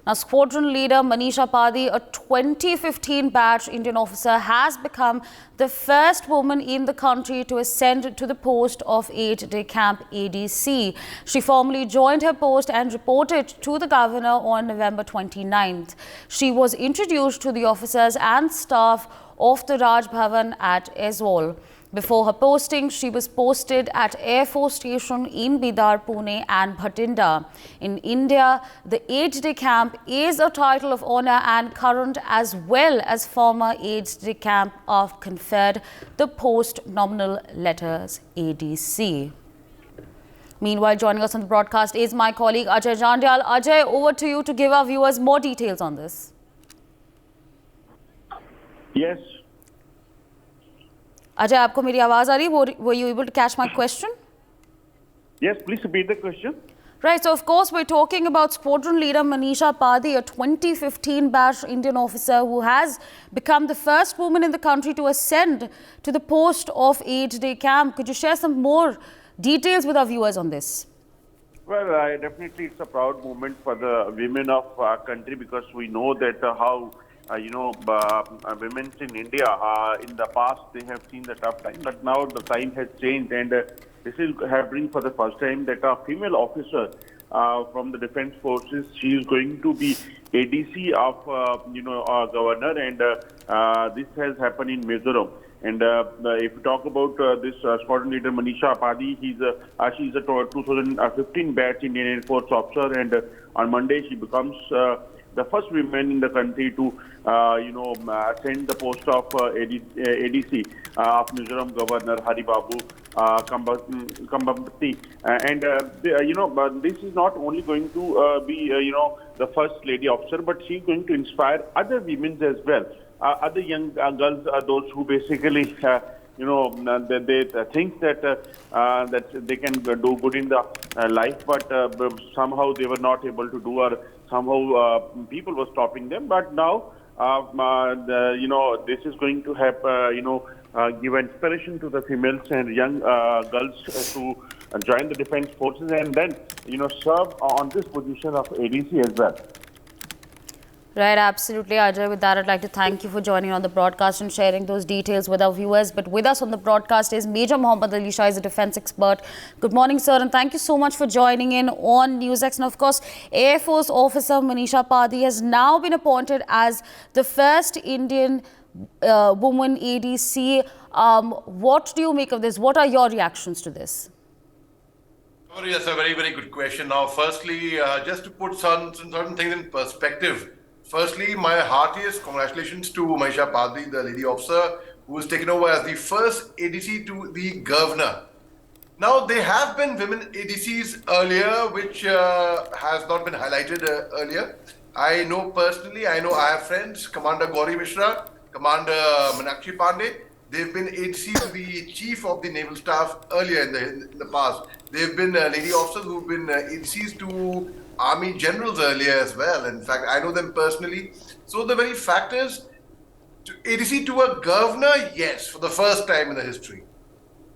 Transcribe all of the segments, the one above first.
Now, Squadron leader Manisha Padi, a 2015 batch Indian officer, has become the first woman in the country to ascend to the post of aide-de camp ADC. She formally joined her post and reported to the governor on November 29th. She was introduced to the officers and staff of the Raj Bhavan at Aizawl. Before her posting, she was posted at Air Force Station in Bidar, Pune and Bhatinda. In India, the aide-de-camp is a title of honour and current as well as former aides-de-camp are conferred the post-nominal letters ADC. Meanwhile, joining us on the broadcast is my colleague Ajay Jandyal. Ajay, over to you to give our viewers more details on this. Yes. Ajay, आपको मेरी आवाज आ रही है? Were you able to catch my question? Yes, please repeat the question. Right, so of course we're talking about Squadron leader Manisha Padi, a 2015 batch Indian officer who has become the first woman in the country to ascend to the post of aide-de-camp. Could you share some more details with our viewers on this? Well, definitely it's a proud moment for the women of our country, because we know that how women in India, in the past, they have seen the tough time, but now the time has changed, and this is happening for the first time that a female officer from the defense forces, she is going to be ADC of, our governor, and this has happened in Mizoram. And if you talk about this squadron leader Manisha Padi, she's a 2015 batch Indian Air Force officer, and on Monday she becomes the first woman in the country to, ascend the post of ADC of Mizoram Governor Hari Babu Kambamti. And this is not only going to be, the first lady officer, but she's going to inspire other women as well. Other young girls are those who basically, they think that that they can do good in the life, but somehow they were not able to do, or somehow people were stopping them. But now, this is going to have, give inspiration to the females and young girls to join the defense forces and then, serve on this position of ADC as well. Right, absolutely, Ajay. With that, I'd like to thank you for joining on the broadcast and sharing those details with our viewers. But with us on the broadcast is Major Mohammad Ali Shah, is a defense expert. Good morning, sir, and thank you so much for joining in on NewsX. And of course, Air Force officer Manisha Padi has now been appointed as the first Indian woman ADC. What do you make of this? What are your reactions to this? Oh, yes, a very, very good question. Now, firstly, just to put certain things in perspective. Firstly, my heartiest congratulations to Manisha Padi, the lady officer, who has taken over as the first ADC to the governor. Now, there have been women ADCs earlier, which has not been highlighted earlier. I know personally, I have friends, Commander Gauri Mishra, Commander Meenakshi Pandey. They've been ADC to the chief of the naval staff earlier in the past. They've been lady officers who've been ADCs to army generals earlier as well. In fact, I know them personally. So the very fact is, ADC to a governor, yes, for the first time in the history.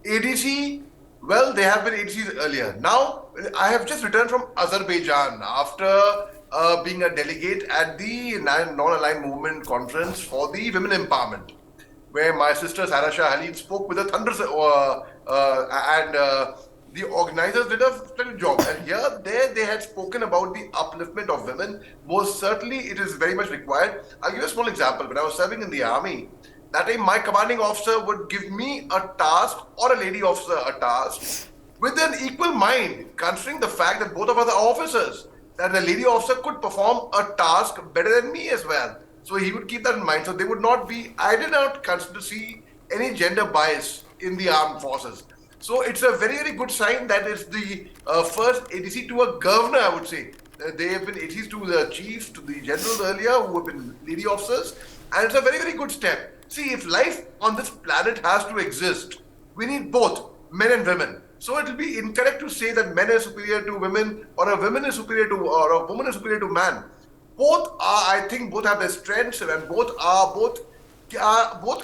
ADC, well, they have been ADCs earlier. Now, I have just returned from Azerbaijan after being a delegate at the Non-Aligned Movement Conference for the Women Empowerment, where my sister Sarah Shah Halid spoke with a thunderous and the organizers did a splendid job. And here, they had spoken about the upliftment of women. Most certainly, it is very much required. I'll give you a small example. When I was serving in the army, that time my commanding officer would give me a task, or a lady officer a task, with an equal mind, considering the fact that both of us are officers, that the lady officer could perform a task better than me as well. So he would keep that in mind. So they would not be, I did not consider to see any gender bias in the armed forces. So it's a very, very good sign that it's the first ADC to a governor, I would say. They have been ADCs to the chiefs, to the generals earlier, who have been lady officers. And it's a very, very good step. See, if life on this planet has to exist, we need both men and women. So it will be incorrect to say that men are superior to women, or a woman is superior to, or a woman is superior to man. Both are, I think, both have their strengths, and both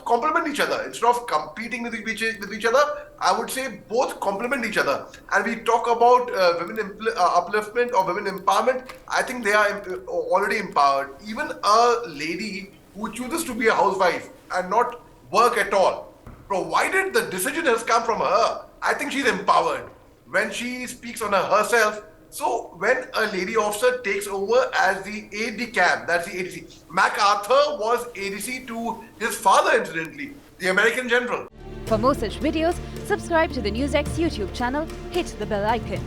complement each other. Instead of competing with each other, I would say both complement each other. And we talk about women upliftment or women empowerment. I think they are already empowered. Even a lady who chooses to be a housewife and not work at all, provided the decision has come from her, I think she's empowered when she speaks on herself. So when a lady officer takes over as the AD-CAM, that's the ADC. MacArthur was ADC to his father, incidentally, the American general. For more such videos, subscribe to the NewsX YouTube channel, hit the bell icon.